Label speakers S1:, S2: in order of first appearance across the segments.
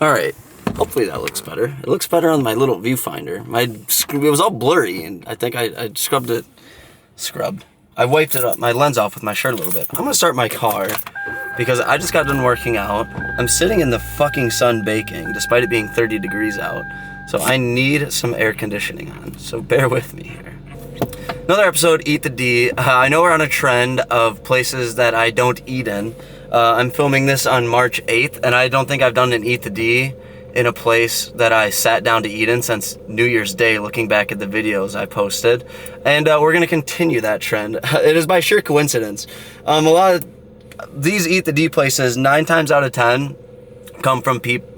S1: All right. Hopefully that looks better. It looks better on my little viewfinder. It was all blurry, and I think I scrubbed it. I wiped it up, my lens off with my shirt a little bit. I'm gonna start my car because I just got done working out. I'm sitting in the fucking sun baking, despite it being 30 degrees out. So I need some air conditioning on. So bear with me here. Another episode, Eat the D. I know we're on a trend of places that I don't eat in. I'm filming this on March 8th, and I don't think I've done an Eat the D in a place that I sat down to eat in since New Year's Day, looking back at the videos I posted. And we're gonna continue that trend. It is by sheer coincidence. A lot of these Eat the D places, 9 times out of 10, come from people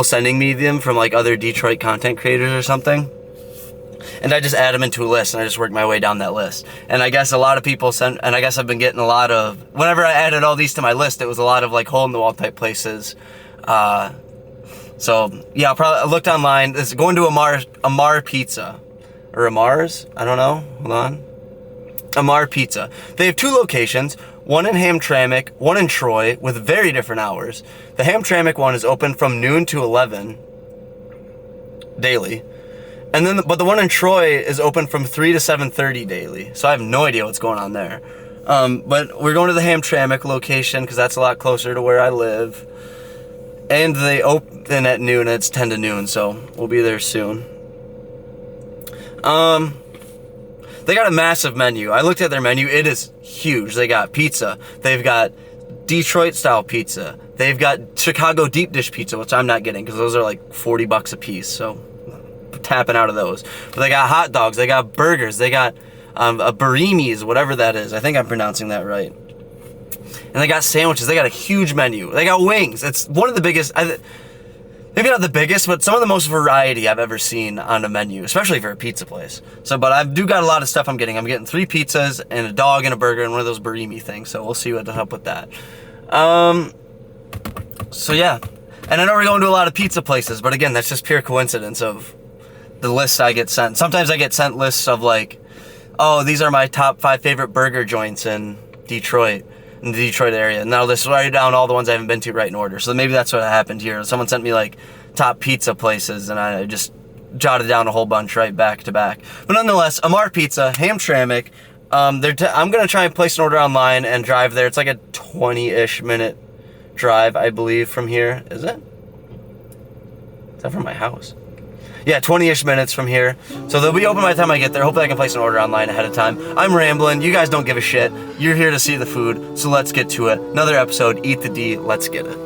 S1: sending me them from like other Detroit content creators or something. And I just add them into a list, and I just work my way down that list. And I guess a lot of people send, and I guess I've been getting a lot of, whenever I added all these to my list, it was a lot of like hole-in-the-wall type places. So yeah, I looked online. It's going to Amar Pizza, or Amar's, I don't know, hold on. Amar Pizza. They have 2 locations, one in Hamtramck, one in Troy, with very different hours. The Hamtramck one is open from noon to 11 daily. And then, but the one in Troy is open from 3 to 7:30 daily. So I have no idea what's going on there. But we're going to the Hamtramck location because that's a lot closer to where I live. And they open at noon, and it's 10 to noon, so we'll be there soon. They got a massive menu. I looked at their menu. It is huge. They got pizza. They've got Detroit-style pizza. They've got Chicago deep dish pizza, which I'm not getting because those are like $40 a piece, so tapping out of those. But they got hot dogs, they got burgers, they got a barimis, whatever that is. I think I'm pronouncing that right. And they got sandwiches. They got a huge menu. They got wings. It's one of the biggest, maybe not the biggest, but some of the most variety I've ever seen on a menu, especially for a pizza place. So, but I've got a lot of stuff I'm getting. I'm getting 3 pizzas and a dog and a burger and one of those barimi things. So we'll see what'll help with that. So yeah. And I know we're going to a lot of pizza places, but again, that's just pure coincidence of the lists I get sent. Sometimes I get sent lists of like, oh, these are my top 5 favorite burger joints in the Detroit area. And I'll just write down all the ones I haven't been to right in order. So maybe that's what happened here. Someone sent me like top pizza places, and I just jotted down a whole bunch right back to back. But nonetheless, Amar Pizza, Hamtramck. I'm gonna try and place an order online and drive there. It's like a 20-ish minute drive, I believe, from here. Is it? Is that from my house? Yeah, 20-ish minutes from here. So they'll be open by the time I get there. Hopefully I can place an order online ahead of time. I'm rambling. You guys don't give a shit. You're here to see the food, so let's get to it. Another episode, Eat the D. Let's get it.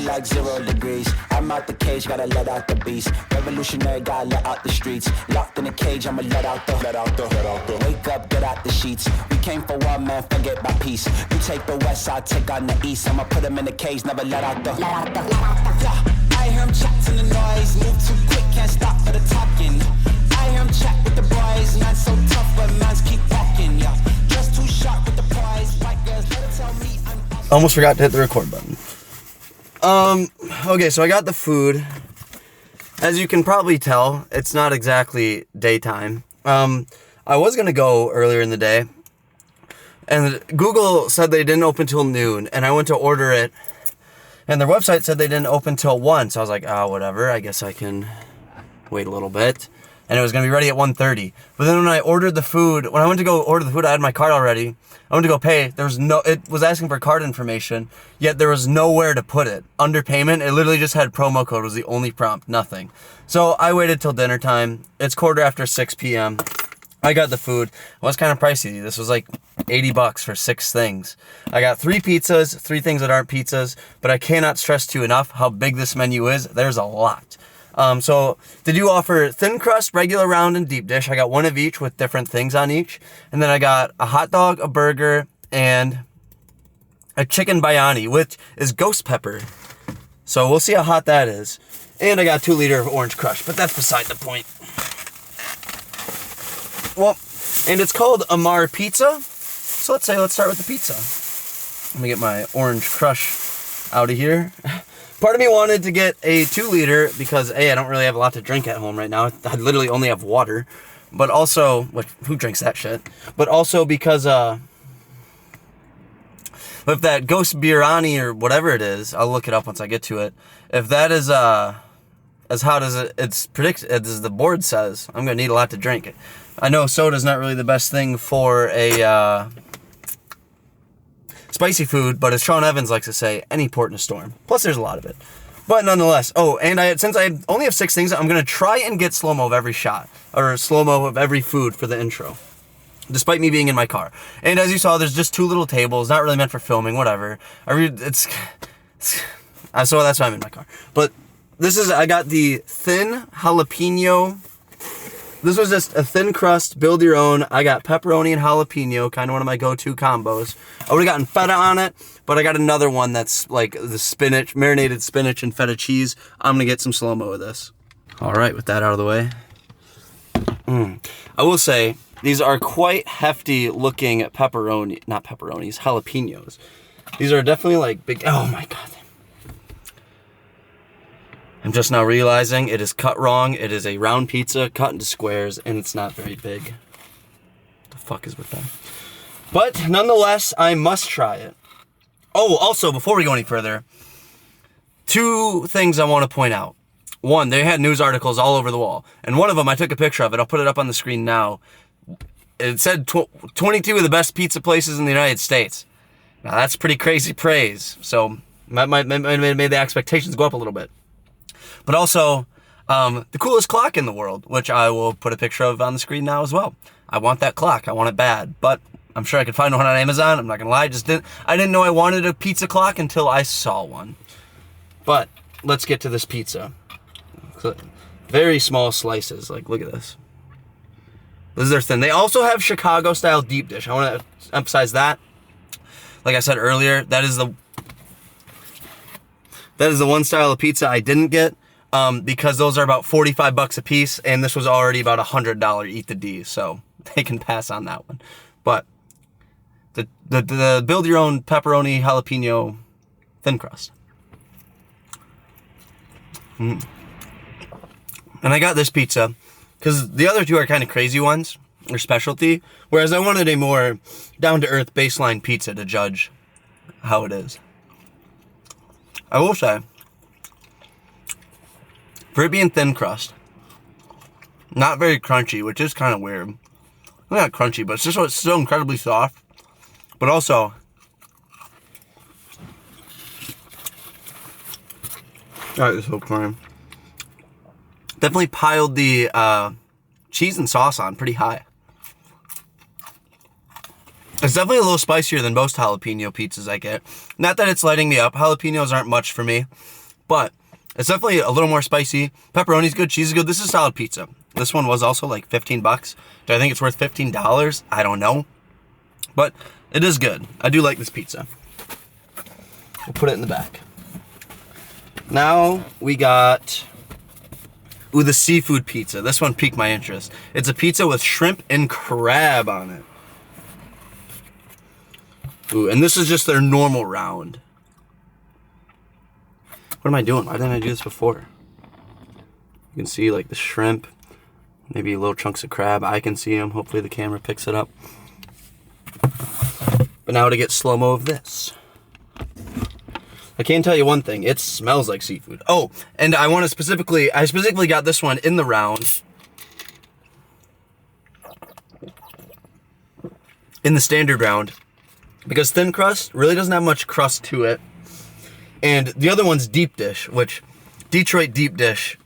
S2: Like 0 degrees. I'm out the cage, gotta let out the beast. Revolutionary, gotta let out the streets. Locked in a cage, I'ma let out the. Wake up, get out the sheets. We came for one, man, forget my peace. You take the west, I'll take on the east. I'ma put them in the cage, never let out the. Yeah, I hear him chatting the noise. Move too quick, can't stop for the talking. I hear him chat with the boys. Man so tough, but mans keep walking. Yeah, just too sharp with the prize. White girls, let her tell me I'm awesome.
S1: Almost forgot to hit the record button. Okay, so I got the food. As you can probably tell, it's not exactly daytime. I was gonna go earlier in the day, and Google said they didn't open till noon, and I went to order it, and their website said they didn't open till 1, so I was like, oh, whatever, I guess I can wait a little bit. And it was gonna be ready at 1:30. But then when I ordered the food, when I went to go order the food, I had my card already. I went to go pay. It was asking for card information, yet there was nowhere to put it. Under payment, it literally just had promo code was the only prompt, nothing. So I waited till dinner time. It's 6:15 p.m. I got the food. It was kind of pricey. This was like $80 for 6 things. I got 3 pizzas, 3 things that aren't pizzas, but I cannot stress to you enough how big this menu is. There's a lot. So they do offer thin crust, regular, round, and deep dish. I got one of each with different things on each. And then I got a hot dog, a burger, and a chicken biryani, which is ghost pepper. So we'll see how hot that is. And I got 2 liters of orange crush, but that's beside the point. Well, and it's called Amar Pizza. So let's start with the pizza. Let me get my orange crush out of here. Part of me wanted to get a 2 liter because A, I don't really have a lot to drink at home right now. I literally only have water. But also, who drinks that shit? But also because, if that ghost biryani or whatever it is, I'll look it up once I get to it. If that is, as hot as it's predicted, as the board says, I'm gonna need a lot to drink. I know soda's not really the best thing for a, spicy food, but as Sean Evans likes to say, any port in a storm. Plus, there's a lot of it. But nonetheless, since I only have 6 things, I'm going to try and get slow-mo of every shot, or slow-mo of every food for the intro, despite me being in my car. And as you saw, there's just 2 little tables, not really meant for filming, whatever. So that's why I'm in my car. But I got the thin jalapeno. This was just a thin crust, build your own. I got pepperoni and jalapeno, kind of one of my go-to combos. I would have gotten feta on it, but I got another one that's like the spinach, marinated spinach and feta cheese. I'm gonna get some slow-mo with this. All right, with that out of the way. I will say, these are quite hefty looking not pepperonis, jalapenos. These are definitely like big, oh my God. I'm just now realizing it is cut wrong. It is a round pizza cut into squares, and it's not very big. What the fuck is with that? But nonetheless, I must try it. Oh, also, before we go any further, 2 things I want to point out. One, they had news articles all over the wall, and one of them, I took a picture of it. I'll put it up on the screen now. It said 22 of the best pizza places in the United States. Now, that's pretty crazy praise, so made the expectations go up a little bit. But also, the coolest clock in the world, which I will put a picture of on the screen now as well. I want that clock. I want it bad. But I'm sure I could find one on Amazon. I'm not going to lie. I didn't know I wanted a pizza clock until I saw one. But let's get to this pizza. Very small slices. Like, look at this. This is their thin. They also have Chicago-style deep dish. I want to emphasize that. Like I said earlier, that is the one style of pizza I didn't get. Because those are about $45 a piece, and this was already about $100 eat the D, so they can pass on that one. But the build your own pepperoni jalapeno thin crust. And I got this pizza because the other 2 are kind of crazy ones, or specialty, whereas I wanted a more down-to-earth baseline pizza to judge how it is. I will say, for it being thin crust, not very crunchy, which is kind of weird. Not crunchy, but it's still incredibly soft. But also, that is so prime. Definitely piled the cheese and sauce on pretty high. It's definitely a little spicier than most jalapeno pizzas I get. Not that it's lighting me up. Jalapenos aren't much for me, but it's definitely a little more spicy. Pepperoni's good, cheese is good. This is a solid pizza. This one was also like $15. Do I think it's worth $15? I don't know. But it is good. I do like this pizza. We'll put it in the back. Now we got the seafood pizza. This one piqued my interest. It's a pizza with shrimp and crab on it. Ooh, and this is just their normal round. What am I doing? Why didn't I do this before? You can see like the shrimp, maybe little chunks of crab. I can see them. Hopefully the camera picks it up. But now to get slow-mo of this. I can tell you one thing. It smells like seafood. Oh, and I specifically got this one in the round. In the standard round. Because thin crust really doesn't have much crust to it. And the other one's deep dish, which Detroit deep dish,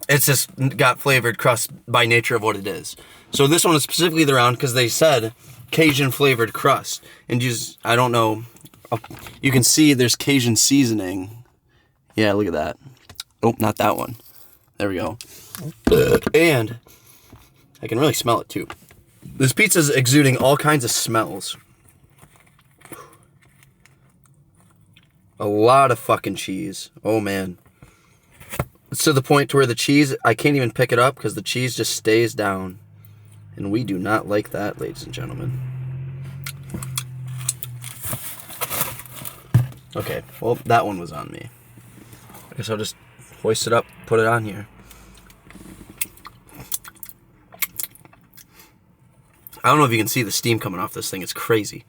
S1: it's just got flavored crust by nature of what it is. So this one is specifically the round because they said Cajun flavored crust. And I don't know, you can see there's Cajun seasoning. Yeah, look at that. Oh, not that one. There we go. And I can really smell it too. This pizza's exuding all kinds of smells. A lot of fucking cheese. Oh man. It's to the point to where the cheese, I can't even pick it up because the cheese just stays down. And we do not like that, ladies and gentlemen. Okay, well, that one was on me. I guess I'll just hoist it up, put it on here. I don't know if you can see the steam coming off this thing. It's crazy.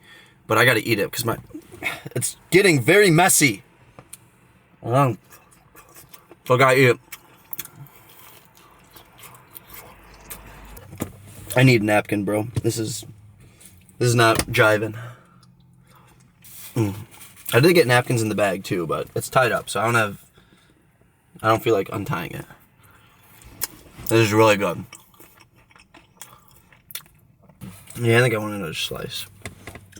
S1: But I gotta eat it because it's getting very messy. So I gotta eat it. I need a napkin, bro. This is not jiving. I did get napkins in the bag too, but it's tied up, so I don't feel like untying it. This is really good. Yeah, I think I want another slice.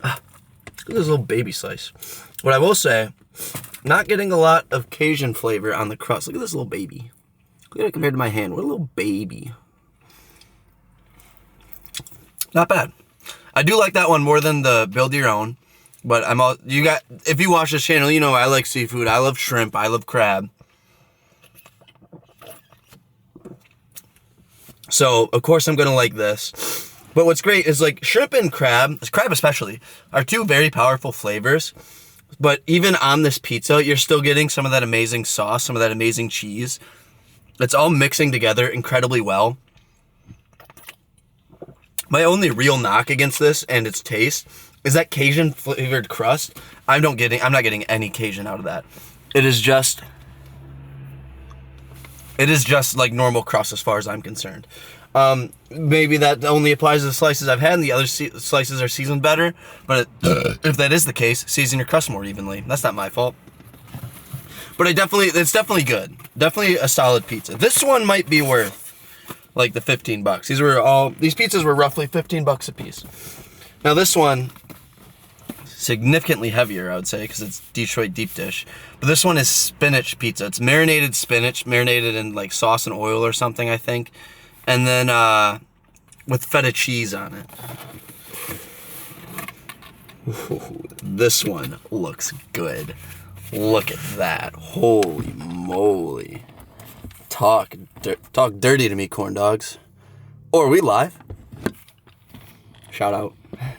S1: Look at this little baby slice. What I will say, not getting a lot of Cajun flavor on the crust. Look at this little baby. Look at it compared to my hand. What a little baby. Not bad. I do like that one more than the build your own. But if you watch this channel, you know I like seafood. I love shrimp. I love crab. So, of course I'm going to like this. But what's great is like shrimp and crab especially, are two very powerful flavors. But even on this pizza, you're still getting some of that amazing sauce, some of that amazing cheese. It's all mixing together incredibly well. My only real knock against this and its taste is that Cajun flavored crust. I'm not getting any Cajun out of that. It is just like normal crust as far as I'm concerned. Maybe that only applies to the slices I've had, and the other slices are seasoned better. But if that is the case, season your crust more evenly. That's not my fault. But it's definitely good. Definitely a solid pizza. This one might be worth like the $15. These pizzas were roughly $15 a piece. Now this one, significantly heavier, I would say, because it's Detroit deep dish. But this one is spinach pizza. It's marinated spinach, marinated in like sauce and oil or something, I think. And then with feta cheese on it. Ooh, this one looks good. Look at that. Holy moly. Talk dirty to me, corn dogs. Or are we live? Shout out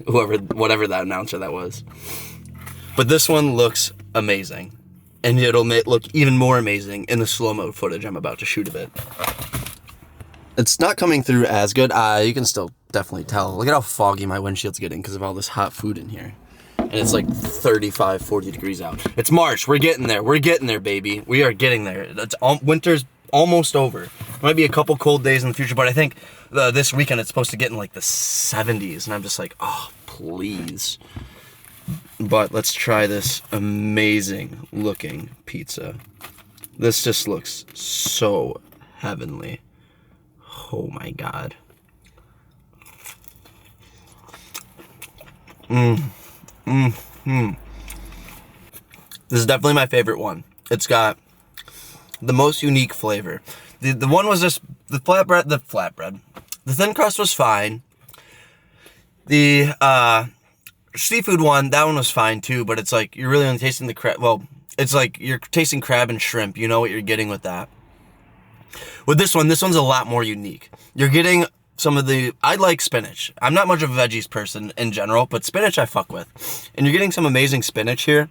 S1: whatever that announcer that was. But this one looks amazing. And it'll look even more amazing in the slow-mo footage I'm about to shoot of it. It's not coming through as good. You can still definitely tell. Look at how foggy my windshield's getting because of all this hot food in here. And it's like 35, 40 degrees out. It's March. We're getting there. We're getting there, baby. We are getting there. Winter's almost over. Might be a couple cold days in the future, but I think this weekend it's supposed to get in like the 70s. And I'm just like, oh, please. But let's try this amazing looking pizza. This just looks so heavenly. Oh my God. This is definitely my favorite one. It's got the most unique flavor. The one was just the flatbread. The thin crust was fine. The seafood one, that one was fine too, but it's like you're really only tasting the crab. Well, it's like you're tasting crab and shrimp. You know what you're getting with that. With this one's a lot more unique. You're getting I like spinach. I'm not much of a veggies person in general, but spinach I fuck with. And you're getting some amazing spinach here.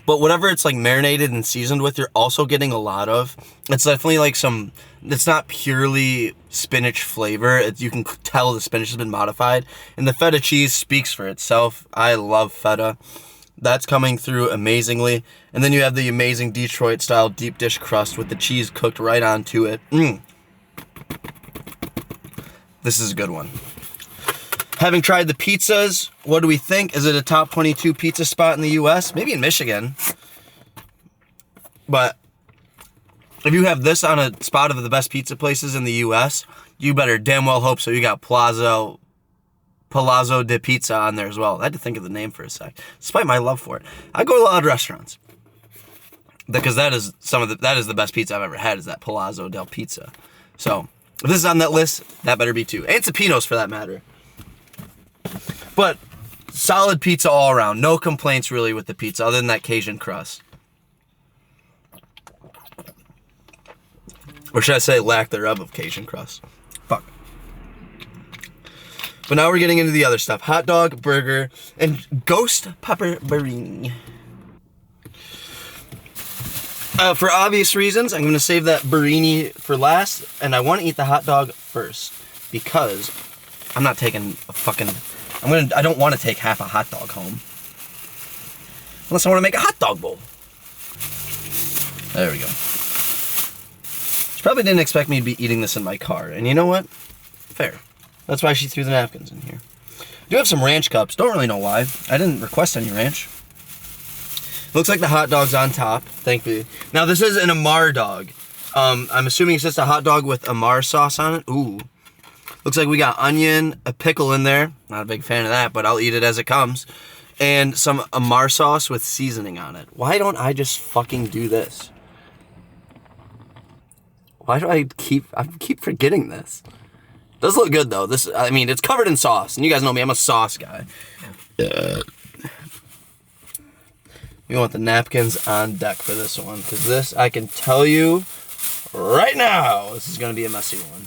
S1: But whatever it's like marinated and seasoned with, you're also getting a lot of. It's definitely like some, it's not purely spinach flavor. You can tell the spinach has been modified. And the feta cheese speaks for itself. I love feta. That's coming through amazingly. And then you have the amazing Detroit style deep dish crust with the cheese cooked right onto it. This is a good one. Having tried the pizzas, what do we think? Is it a top 22 pizza spot in the US? Maybe in Michigan. But if you have this on a spot of the best pizza places in the US, you better damn well hope so. You got Palazzo de Pizza on there as well. I had to think of the name for a sec, despite my love for it. I go to a lot of restaurants because that is the best pizza I've ever had, is that Palazzo del Pizza. So if this is on that list, that better be too. And Cepino's for that matter. But solid pizza all around. No complaints really with the pizza other than that Cajun crust. Or should I say lack thereof of Cajun crust. Fuck. But now we're getting into the other stuff. Hot dog, burger, and ghost pepperini. For obvious reasons, I'm going to save that burrini for last. And I want to eat the hot dog first. Because I'm not taking a fucking... I don't want to take half a hot dog home. Unless I want to make a hot dog bowl. There we go. She probably didn't expect me to be eating this in my car. And you know what? Fair. That's why she threw the napkins in here. I do have some ranch cups. Don't really know why. I didn't request any ranch. Looks like the hot dog's on top, thankfully. Now this is an Amar dog. I'm assuming it's just a hot dog with Amar sauce on it. Ooh. Looks like we got onion, a pickle in there. Not a big fan of that, but I'll eat it as it comes. And some Amar sauce with seasoning on it. Why don't I just fucking do this? Why do I keep forgetting this? Does look good though. I mean, it's covered in sauce, and you guys know me, I'm a sauce guy. We want the napkins on deck for this one, because this, I can tell you right now, this is going to be a messy one.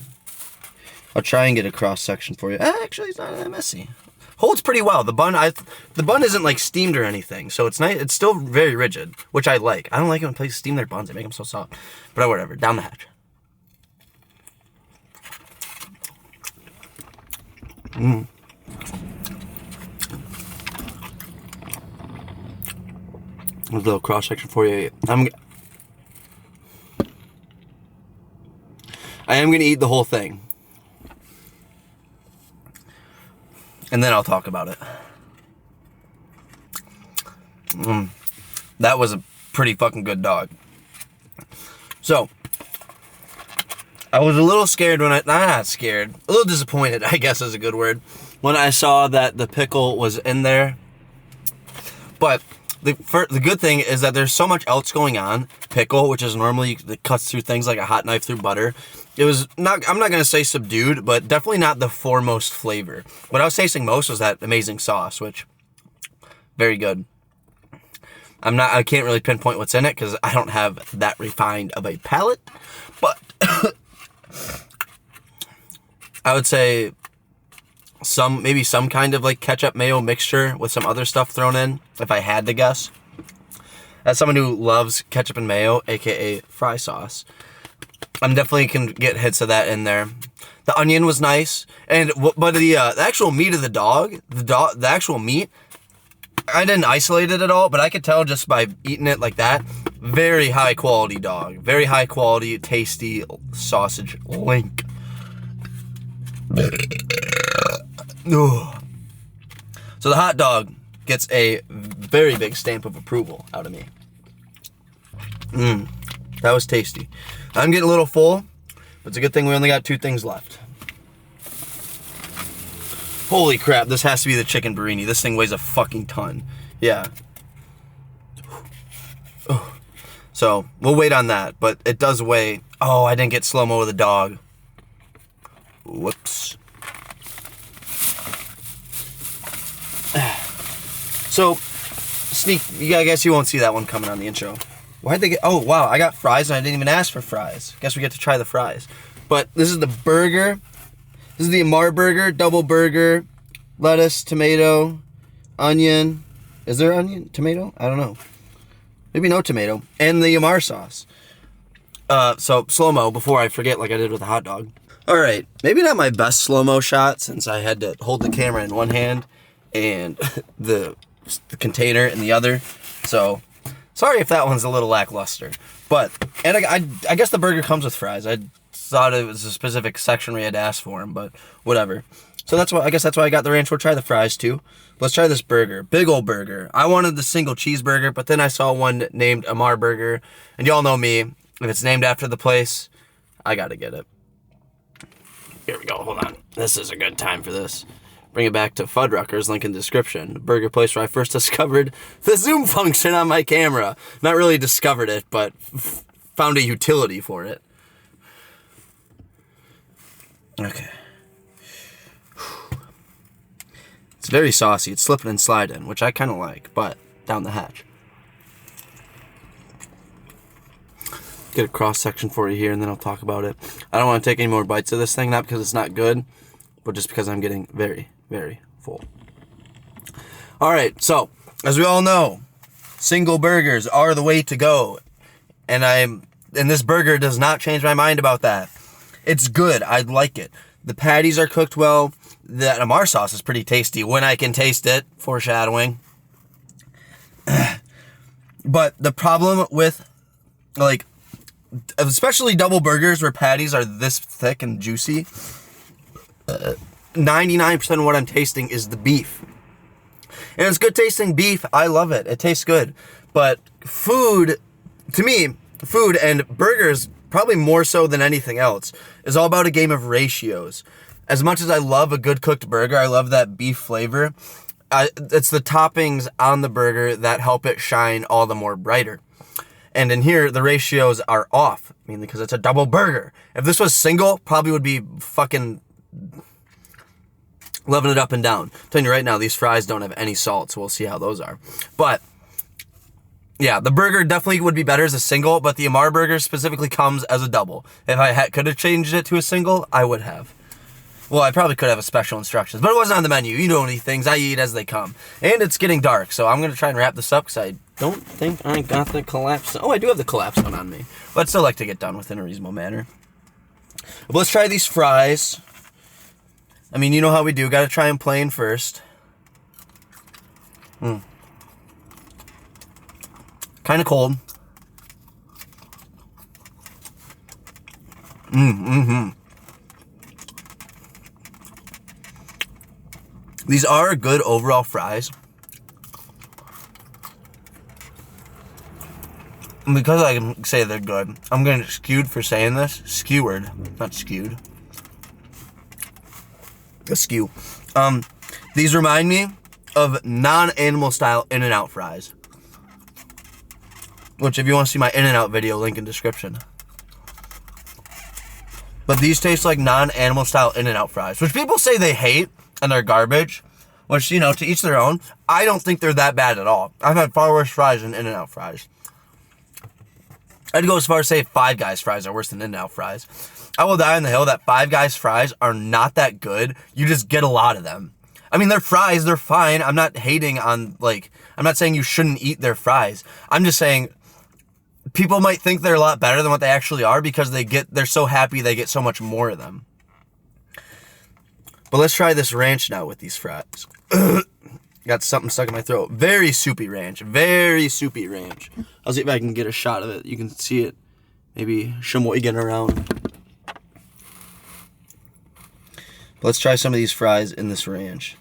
S1: I'll try and get a cross section for you. Actually, it's not that messy. Holds pretty well. The bun isn't like steamed or anything, so it's nice. It's still very rigid, which I like. I don't like it when places steam their buns; they make them so soft. But whatever. Down the hatch. A little cross section for you. I am gonna eat the whole thing, and then I'll talk about it. That was a pretty fucking good dog. So, I was a little scared not scared, a little disappointed, I guess is a good word, when I saw that the pickle was in there. But the good thing is that there's so much else going on. Pickle, which is normally, it cuts through things like a hot knife through butter. It was not, I'm not going to say subdued, but definitely not the foremost flavor. What I was tasting most was that amazing sauce, which, very good. I can't really pinpoint what's in it because I don't have that refined of a palate, but I would say maybe some kind of like ketchup mayo mixture with some other stuff thrown in, if I had to guess. As someone who loves ketchup and mayo, aka fry sauce, I'm definitely can get hits of that in there. The onion was nice, but the actual meat of the actual meat, I didn't isolate it at all, but I could tell just by eating it like that. Very high quality dog, very high quality, tasty sausage link. So the hot dog gets a very big stamp of approval out of me. That was tasty. I'm getting a little full, but it's a good thing we only got 2 things left. Holy crap, this has to be the chicken burrini. This thing weighs a fucking ton. Yeah. So, we'll wait on that, but it does weigh... Oh, I didn't get slow-mo with the dog. Whoops. So, I guess you won't see that one coming on the intro. Why'd they get... Oh, wow, I got fries and I didn't even ask for fries. Guess we get to try the fries. But this is the burger. This is the Amar burger, double burger, lettuce, tomato, onion. Is there onion? Tomato? I don't know. Maybe no tomato. And the Amar sauce. So slow-mo before I forget like I did with the hot dog. All right, maybe not my best slow-mo shot since I had to hold the camera in one hand and the container in the other. So sorry if that one's a little lackluster. But, and I guess the burger comes with fries. I thought it was a specific section where you had to ask for them, but whatever. So I guess that's why I got the ranch. We'll try the fries too. Let's try this burger. Big old burger. I wanted the single cheeseburger, but then I saw one named Amar Burger. And y'all know me. If it's named after the place, I gotta get it. Here we go. Hold on. This is a good time for this. Bring it back to Fuddruckers, link in the description. The burger place where I first discovered the zoom function on my camera. Not really discovered it, but found a utility for it. Okay. It's very saucy. It's slipping and sliding, which I kind of like, but down the hatch. Get a cross section for you here, and then I'll talk about it. I don't want to take any more bites of this thing, not because it's not good, but just because I'm getting very, very full. All right, so as we all know, single burgers are the way to go, and this burger does not change my mind about that. It's good. I like it. The patties are cooked well. That Amar sauce is pretty tasty when I can taste it. Foreshadowing. But the problem with, like, especially double burgers where patties are this thick and juicy, 99% of what I'm tasting is the beef. And it's good tasting beef. I love it. It tastes good. But food, to me, food and burgers, probably more so than anything else, is all about a game of ratios. As much as I love a good cooked burger, I love that beef flavor, it's the toppings on the burger that help it shine all the more brighter. And in here, the ratios are off, mainly because it's a double burger. If this was single, probably would be fucking loving it up and down. I'm telling you right now, these fries don't have any salt, so we'll see how those are. But yeah, the burger definitely would be better as a single, but the Amar burger specifically comes as a double. If I could have changed it to a single, I would have. Well, I probably could have a special instructions, but it wasn't on the menu. You know these things. I eat as they come. And it's getting dark, so I'm going to try and wrap this up because I don't think I got the collapse. Oh, I do have the collapse one on me. But I'd still like to get done within a reasonable manner. But let's try these fries. I mean, you know how we do. Got to try them plain first. Kind of cold. These are good overall fries. And because I can say they're good, I'm going to get skewed for saying this. Skewered, not skewed. A skew. These remind me of non-animal style In-N-Out fries. Which, if you want to see my In-N-Out video, link in description. But these taste like non-animal style In-N-Out fries, which people say they hate and they're garbage, which, you know, to each their own. I don't think they're that bad at all. I've had far worse fries than In-N-Out fries. I'd go as far as say Five Guys fries are worse than In-N-Out fries. I will die on the hill that Five Guys fries are not that good. You just get a lot of them. I mean, they're fries, they're fine. I'm not hating on, like, I'm not saying you shouldn't eat their fries. I'm just saying people might think they're a lot better than what they actually are because they're so happy they get so much more of them. But let's try this ranch now with these fries. Got something stuck in my throat. Very soupy ranch. Very soupy ranch. I'll see if I can get a shot of it. You can see it. Maybe shimoigan around. But let's try some of these fries in this ranch.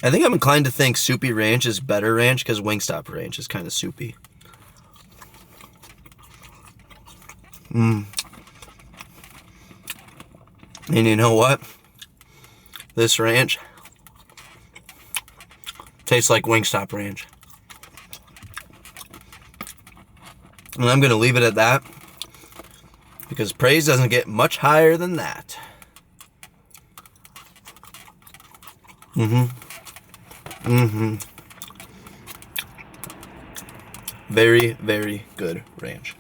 S1: I think I'm inclined to think soupy ranch is better ranch because Wingstop ranch is kind of soupy. And you know what? This ranch tastes like Wingstop ranch. And I'm going to leave it at that because praise doesn't get much higher than that. Very, very good ranch.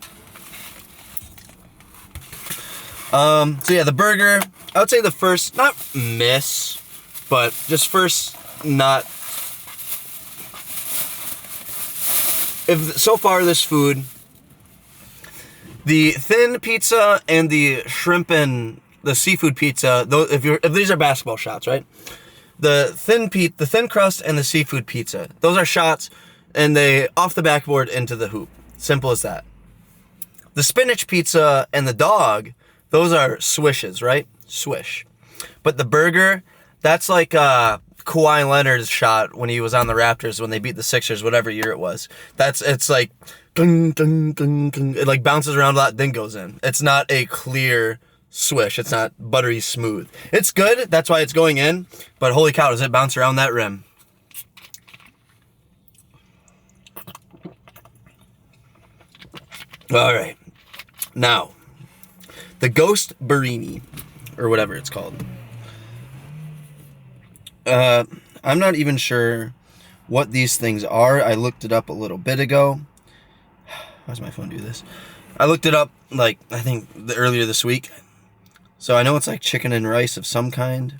S1: So yeah, the burger, I would say the first, not miss, but just first not if so far this food, the thin pizza and the shrimp and the seafood pizza, if these are basketball shots, right? The thin crust and the seafood pizza, those are shots, and they off the backboard into the hoop. Simple as that. The spinach pizza and the dog, those are swishes, right? Swish. But the burger, that's like Kawhi Leonard's shot when he was on the Raptors when they beat the Sixers, whatever year it was. It's like dun, dun, dun, dun. It like bounces around a lot, then goes in. It's not a clear swish. It's not buttery smooth. It's good. That's why it's going in. But holy cow, does it bounce around that rim? All right. Now, the Ghost Burrini, or whatever it's called. I'm not even sure what these things are. I looked it up a little bit ago. Why does my phone do this? I looked it up, like, I think earlier this week. So I know it's like chicken and rice of some kind.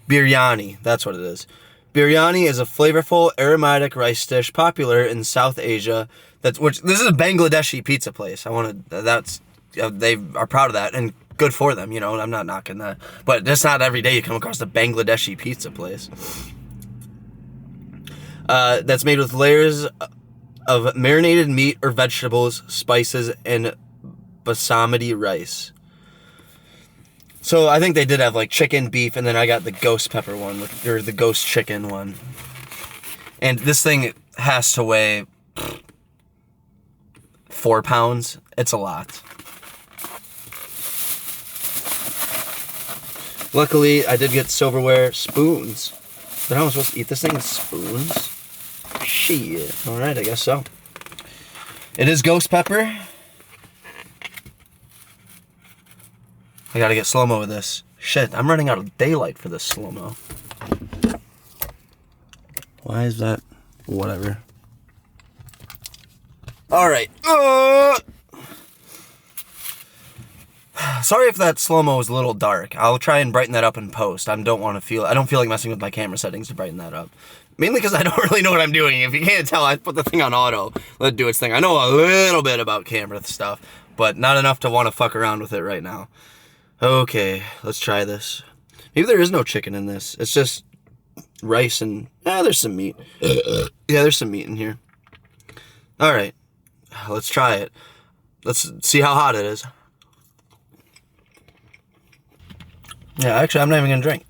S1: Biryani, that's what it is. Biryani is a flavorful, aromatic rice dish popular in South Asia. This is a Bangladeshi pizza place. They are proud of that, and good for them, you know, I'm not knocking that. But it's not every day you come across a Bangladeshi pizza place. That's made with layers of marinated meat or vegetables, spices, and basmati rice. So I think they did have like chicken, beef, and then I got the ghost pepper one, or the ghost chicken one. And this thing has to weigh 4 pounds. It's a lot. Luckily, I did get silverware spoons. But how am I supposed to eat this thing with spoons? Shit. Alright, I guess so. It is ghost pepper. I gotta get slow-mo with this. Shit, I'm running out of daylight for this slow-mo. Why is that? Whatever. Alright. Sorry if that slow-mo is a little dark. I'll try and brighten that up in post. I don't feel like messing with my camera settings to brighten that up. Mainly because I don't really know what I'm doing. If you can't tell, I put the thing on auto. Let it do its thing. I know a little bit about camera stuff, but not enough to want to fuck around with it right now. Okay, let's try this. Maybe there is no chicken in this. It's just rice and... there's some meat. Yeah, there's some meat in here. Alright, let's try it. Let's see how hot it is. Yeah, actually, I'm not even gonna drink.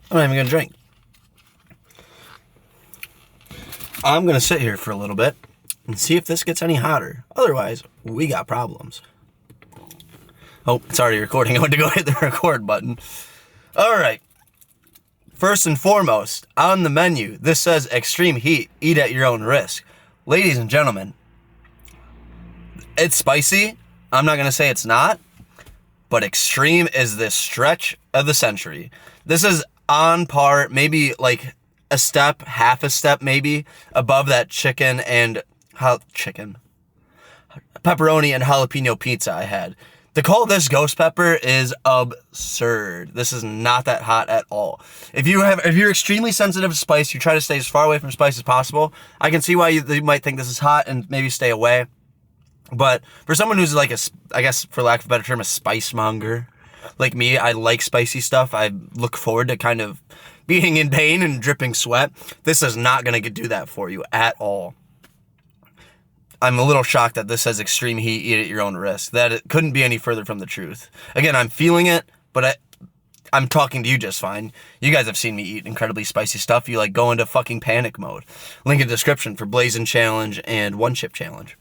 S1: I'm gonna sit here for a little bit and see if this gets any hotter. Otherwise, we got problems. Oh, it's already recording. I went to go hit the record button. Alright. First and foremost, on the menu, this says extreme heat, eat at your own risk. Ladies and gentlemen, it's spicy. I'm not gonna say it's not. But extreme is this stretch of the century. This is on par, maybe like a step, half a step maybe, above that pepperoni and jalapeno pizza I had. To call this ghost pepper is absurd. This is not that hot at all. If you're extremely sensitive to spice, you try to stay as far away from spice as possible. I can see why you might think this is hot and maybe stay away. But for someone who's like I guess for lack of a better term, a spice monger, like me, I like spicy stuff. I look forward to kind of being in pain and dripping sweat. This is not going to do that for you at all. I'm a little shocked that this says extreme heat, eat at your own risk. That it couldn't be any further from the truth. Again, I'm feeling it, but I'm talking to you just fine. You guys have seen me eat incredibly spicy stuff. You like go into fucking panic mode. Link in the description for Blazing Challenge and One Chip Challenge.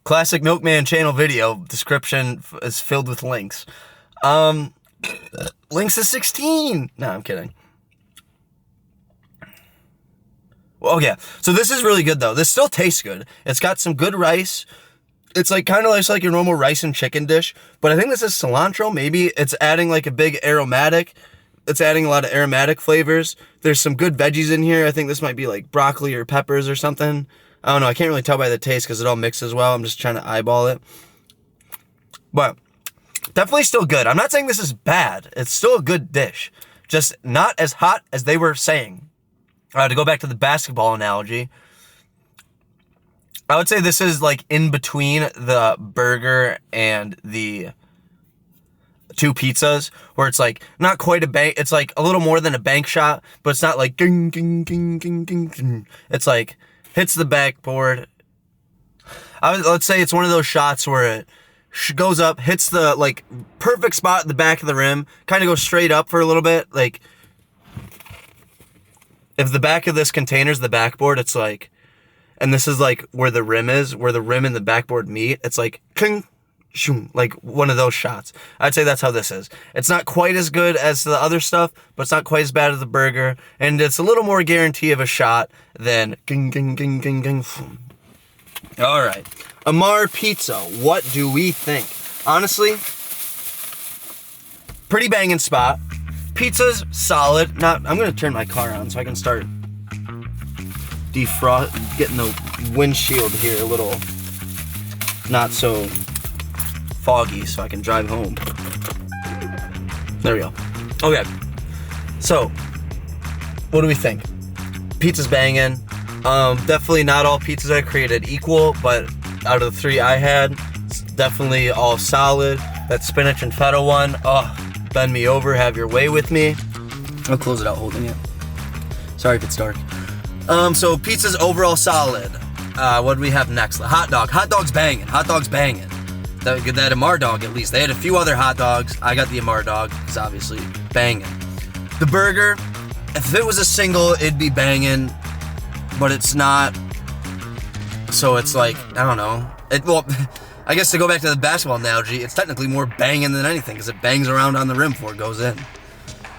S1: Classic Milkman channel video description is filled with links. Links to 16. No, I'm kidding. Well, yeah. So this is really good though. This still tastes good. It's got some good rice. It's like kind of like your normal rice and chicken dish, but I think this is cilantro. Maybe it's adding like a big aromatic. It's adding a lot of aromatic flavors. There's some good veggies in here. I think this might be like broccoli or peppers or something. I don't know. I can't really tell by the taste because it all mixes well. I'm just trying to eyeball it. But definitely still good. I'm not saying this is bad. It's still a good dish. just not as hot as they were saying. To go back to the basketball analogy, I would say this is like in between the burger and the two pizzas, where it's like not quite a bank, it's like a little more than a bank shot, but it's not like ging, ging, ging, ging, ging, ging. It's like hits the backboard. Let's say it's one of those shots where it goes up, hits the like perfect spot at the back of the rim, kind of goes straight up for a little bit. Like if the back of this container is the backboard, it's like, and this is like where the rim is, where the rim and the backboard meet. It's like cling, shoom, like one of those shots. I'd say that's how this is. It's not quite as good as the other stuff, but it's not quite as bad as the burger, and it's a little more guarantee of a shot than ging, ging, ging, ging, ging. All right, Amar Pizza. What do we think? Honestly, pretty banging spot. Pizza's solid. I'm gonna turn my car on so I can start getting the windshield here a little not so foggy so I can drive home. There we go. Okay. So, what do we think? Pizza's banging. Definitely not all pizzas are created equal, but out of the three I had, it's definitely all solid. That spinach and feta one, bend me over, have your way with me. I'll close it out holding it. Sorry if it's dark. So pizza's overall solid. What do we have next? The hot dog. Hot dog's banging. Hot dog's banging. That Amar dog, at least. They had a few other hot dogs. I got the Amar dog. It's obviously banging. The burger, if it was a single, it'd be banging, but it's not. So it's like, I don't know. Well, I guess to go back to the basketball analogy, it's technically more banging than anything because it bangs around on the rim before it goes in.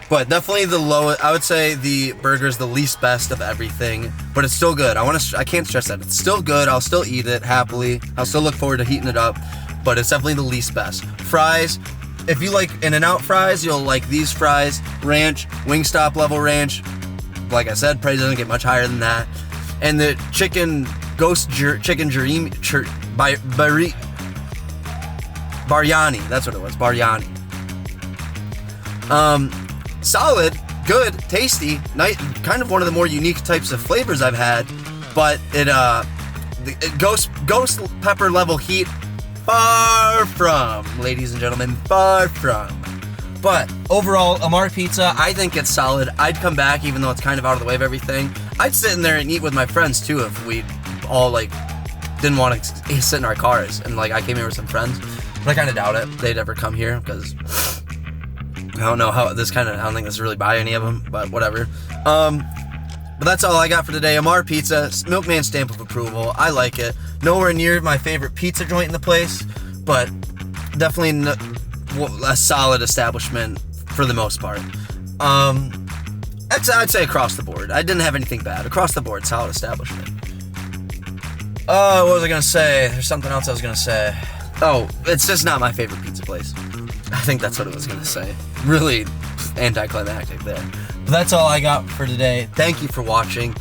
S1: But definitely the lowest. I would say the burger's the least best of everything, but it's still good. I can't stress that. It's still good. I'll still eat it happily. I'll still look forward to heating it up, but it's definitely the least best. Fries, if you like In-N-Out fries, you'll like these fries. Ranch, Wingstop level ranch. Like I said, price doesn't get much higher than that. And the chicken biryani. That's what it was. Biryani. Solid, good, tasty, nice, kind of one of the more unique types of flavors I've had, but it ghost pepper level heat, far from, ladies and gentlemen, far from. But overall, Amar Pizza, I think it's solid. I'd come back even though it's kind of out of the way of everything. I'd sit in there and eat with my friends too if we all like didn't want to sit in our cars and like I came here with some friends, but I kind of doubt it they'd ever come here because I don't know how this I don't think this really buy any of them, but whatever. But that's all I got for today. Amar Pizza, Milkman stamp of approval. I like it. Nowhere near my favorite pizza joint in the place, but definitely a solid establishment for the most part. I'd say across the board. I didn't have anything bad. Across the board, solid establishment. What was I gonna say? There's something else I was gonna say. Oh, it's just not my favorite pizza place. I think that's what I was gonna say. Really anticlimactic there. But that's all I got for today. Thank you for watching.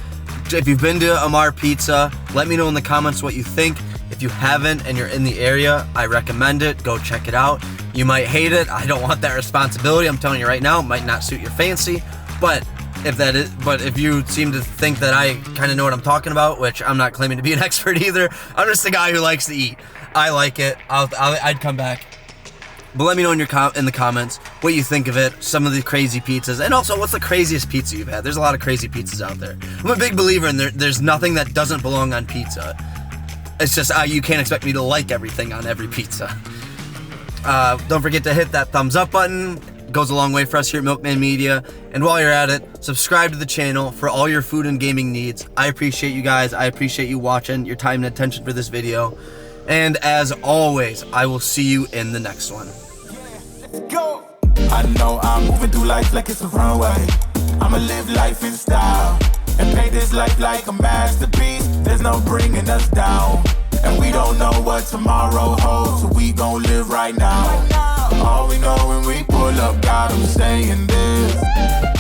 S1: If you've been to Amar Pizza, let me know in the comments what you think. If you haven't and you're in the area, I recommend it. Go check it out. You might hate it. I don't want that responsibility. I'm telling you right now, it might not suit your fancy. But if you seem to think that I kind of know what I'm talking about, which I'm not claiming to be an expert either, I'm just a guy who likes to eat. I like it. I'd come back. But let me know in the comments what you think of it, some of the crazy pizzas, and also what's the craziest pizza you've had. There's a lot of crazy pizzas out there. I'm a big believer in there's nothing that doesn't belong on pizza. It's just you can't expect me to like everything on every pizza. Don't forget to hit that thumbs up button. It goes a long way for us here at Milkman Media. And while you're at it, subscribe to the channel for all your food and gaming needs. I appreciate you guys. I appreciate you watching, your time and attention for this video. And as always, I will see you in the next one.
S3: Go. I know I'm moving through life like it's a runway. I'ma live life in style and paint this life like a masterpiece. There's no bringing us down, and we don't know what tomorrow holds, so we gon' live right now. All we know when we pull up, God, I'm saying this.